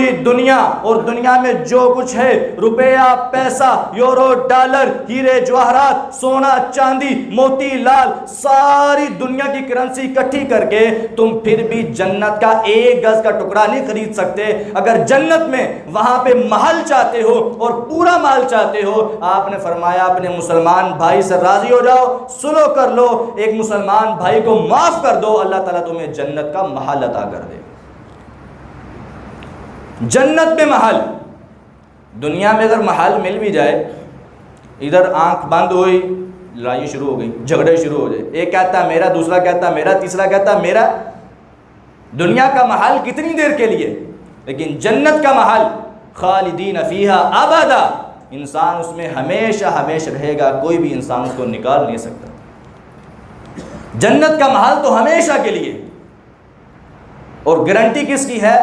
پوری دنیا اور دنیا میں جو کچھ ہے، روپیہ، پیسہ، یورو، ڈالر، ہیرے جواہرات، سونا، چاندی، موتی لال، ساری دنیا کی کرنسی اکٹھی کر کے تم پھر بھی جنت کا ایک گز کا ٹکڑا نہیں خرید سکتے۔ اگر جنت میں وہاں پہ محل چاہتے ہو اور پورا محل چاہتے ہو، آپ نے فرمایا اپنے مسلمان بھائی سے راضی ہو جاؤ، صلح کر لو، ایک مسلمان بھائی کو معاف کر دو، اللہ تعالیٰ تمہیں جنت کا محل عطا کر دے۔ جنت میں محل، دنیا میں اگر محل مل بھی جائے، ادھر آنکھ بند ہوئی، لڑائی شروع ہو گئی، جھگڑے شروع ہو جائے، ایک کہتا ہے میرا، دوسرا کہتا ہے میرا، تیسرا کہتا ہے میرا۔ دنیا کا محل کتنی دیر کے لیے، لیکن جنت کا محل خالدین فیہا ابدا، انسان اس میں ہمیشہ ہمیشہ رہے گا، کوئی بھی انسان اس کو نکال نہیں سکتا۔ جنت کا محل تو ہمیشہ کے لیے، اور گارنٹی کس کی ہے؟